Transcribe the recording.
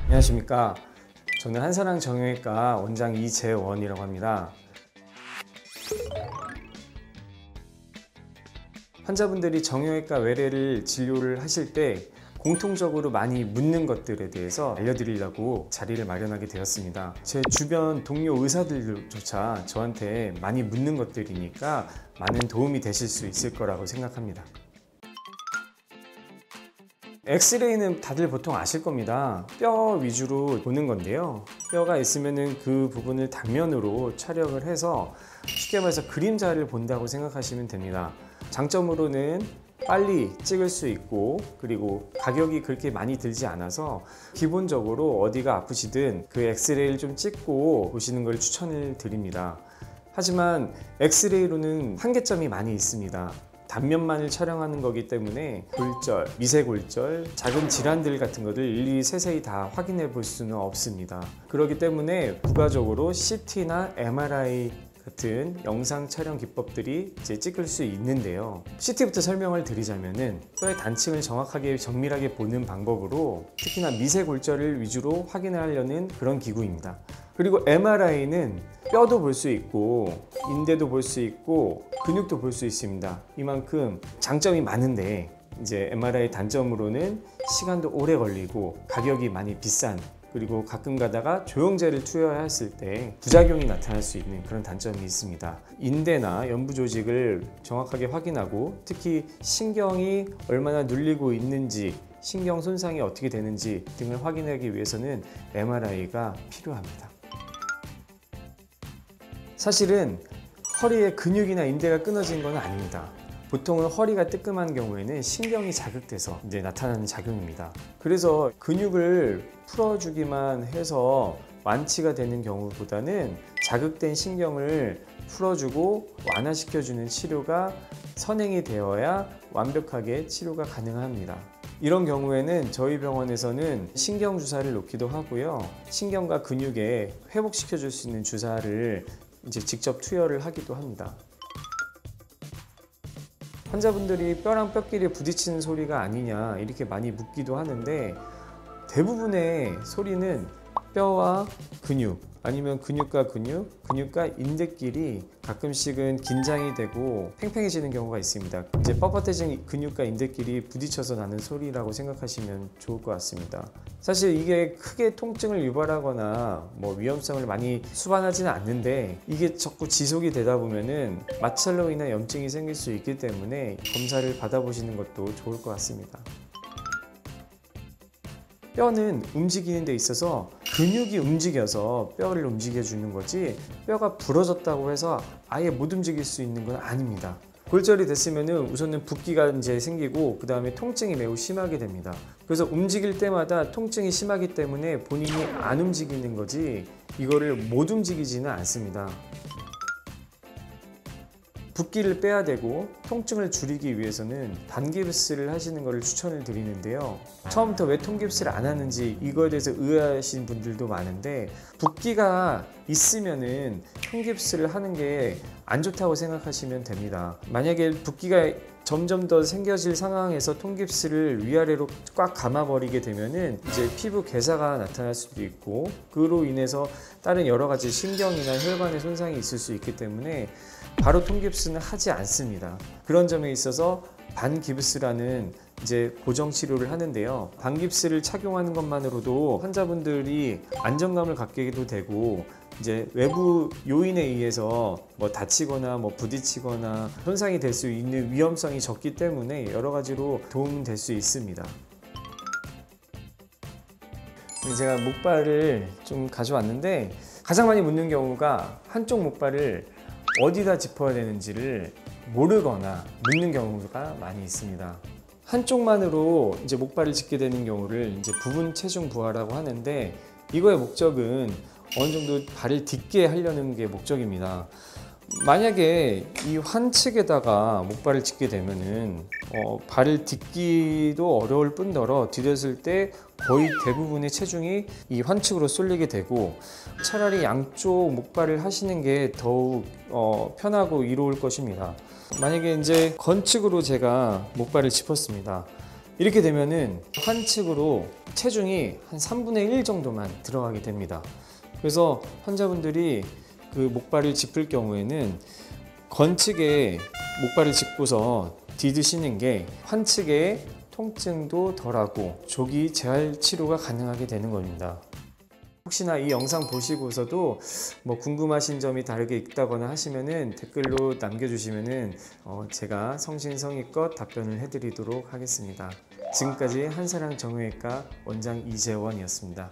안녕하십니까. 저는 한사랑 정형외과 원장 이재원이라고 합니다. 환자분들이 정형외과 외래를 진료를 하실 때 공통적으로 많이 묻는 것들에 대해서 알려드리려고 자리를 마련하게 되었습니다. 제 주변 동료 의사들조차 저한테 많이 묻는 것들이니까 많은 도움이 되실 수 있을 거라고 생각합니다. 엑스레이는 다들 보통 아실 겁니다. 뼈 위주로 보는 건데요. 뼈가 있으면 그 부분을 단면으로 촬영을 해서 쉽게 말해서 그림자를 본다고 생각하시면 됩니다. 장점으로는 빨리 찍을 수 있고, 그리고 가격이 그렇게 많이 들지 않아서 기본적으로 어디가 아프시든 그 엑스레이를 좀 찍고 보시는 걸 추천을 드립니다. 하지만 엑스레이로는 한계점이 많이 있습니다. 단면만을 촬영하는 거기 때문에 골절, 미세골절, 작은 질환들 같은 것을 일일이 세세히 다 확인해 볼 수는 없습니다. 그렇기 때문에 부가적으로 CT나 MRI 같은 영상 촬영 기법들이 이제 찍을 수 있는데요. CT부터 설명을 드리자면은 뼈의 단층을 정확하게 정밀하게 보는 방법으로 특히나 미세골절을 위주로 확인하려는 그런 기구입니다. 그리고 MRI는 뼈도 볼 수 있고 인대도 볼 수 있고 근육도 볼 수 있습니다. 이만큼 장점이 많은데 이제 MRI 단점으로는 시간도 오래 걸리고 가격이 많이 비싼, 그리고 가끔 가다가 조영제를 투여했을 때 부작용이 나타날 수 있는 그런 단점이 있습니다. 인대나 연부 조직을 정확하게 확인하고 특히 신경이 얼마나 눌리고 있는지, 신경 손상이 어떻게 되는지 등을 확인하기 위해서는 MRI가 필요합니다. 사실은 허리에 근육이나 인대가 끊어진 건 아닙니다. 보통은 허리가 뜨끔한 경우에는 신경이 자극돼서 이제 나타나는 작용입니다. 그래서 근육을 풀어주기만 해서 완치가 되는 경우보다는 자극된 신경을 풀어주고 완화시켜주는 치료가 선행이 되어야 완벽하게 치료가 가능합니다. 이런 경우에는 저희 병원에서는 신경 주사를 놓기도 하고요. 신경과 근육에 회복시켜줄 수 있는 주사를 이제 직접 투여를 하기도 합니다. 환자분들이 뼈랑 뼈끼리 부딪히는 소리가 아니냐 이렇게 많이 묻기도 하는데, 대부분의 소리는 뼈와 근육, 아니면 근육과 근육, 근육과 인대끼리 가끔씩은 긴장이 되고 팽팽해지는 경우가 있습니다. 이제 뻣뻣해진 근육과 인대끼리 부딪혀서 나는 소리라고 생각하시면 좋을 것 같습니다. 사실 이게 크게 통증을 유발하거나 위험성을 많이 수반하지는 않는데, 이게 자꾸 지속이 되다 보면은 마찰로 인한 염증이 생길 수 있기 때문에 검사를 받아보시는 것도 좋을 것 같습니다. 뼈는 움직이는 데 있어서 근육이 움직여서 뼈를 움직여 주는 거지, 뼈가 부러졌다고 해서 아예 못 움직일 수 있는 건 아닙니다. 골절이 됐으면은 우선은 붓기가 이제 생기고 그 다음에 통증이 매우 심하게 됩니다. 그래서 움직일 때마다 통증이 심하기 때문에 본인이 안 움직이는 거지 이거를 못 움직이지는 않습니다. 붓기를 빼야 되고 통증을 줄이기 위해서는 반깁스를 하시는 것을 추천을 드리는데요. 처음부터 왜 통깁스를 안 하는지 이거에 대해서 의아하신 분들도 많은데, 붓기가 있으면은 통깁스를 하는 게 안 좋다고 생각하시면 됩니다. 만약에 붓기가 점점 더 생겨질 상황에서 통깁스를 위아래로 꽉 감아버리게 되면은 이제 피부 괴사가 나타날 수도 있고, 그로 인해서 다른 여러 가지 신경이나 혈관에 손상이 있을 수 있기 때문에 바로 통깁스는 하지 않습니다. 그런 점에 있어서 반깁스라는 이제 고정 치료를 하는데요. 반깁스를 착용하는 것만으로도 환자분들이 안정감을 갖게도 되고, 이제 외부 요인에 의해서 다치거나 부딪히거나 손상이 될 수 있는 위험성이 적기 때문에 여러 가지로 도움은 될 수 있습니다. 제가 목발을 좀 가져왔는데, 가장 많이 묻는 경우가 한쪽 목발을 어디다 짚어야 되는지를 모르거나 묻는 경우가 많이 있습니다. 한쪽만으로 이제 목발을 짚게 되는 경우를 이제 부분 체중 부하라고 하는데, 이거의 목적은 어느 정도 발을 딛게 하려는 게 목적입니다. 만약에 이 환측에다가 목발을 짚게 되면은 발을 딛기도 어려울 뿐더러 디뎠을 때 거의 대부분의 체중이 이 환측으로 쏠리게 되고, 차라리 양쪽 목발을 하시는 게 더욱 편하고 이로울 것입니다. 만약에 이제 건축으로 제가 목발을 짚었습니다. 이렇게 되면은 환측으로 체중이 한 3분의 1 정도만 들어가게 됩니다. 그래서 환자분들이 그 목발을 짚을 경우에는 건측에 목발을 짚고서 디드시는 게 환측의 통증도 덜하고 조기 재활 치료가 가능하게 되는 겁니다. 혹시나 이 영상 보시고서도 궁금하신 점이 다르게 있다거나 하시면은 댓글로 남겨주시면은 제가 성심성의껏 답변을 해드리도록 하겠습니다. 지금까지 한사랑 정형외과 원장 이재원이었습니다.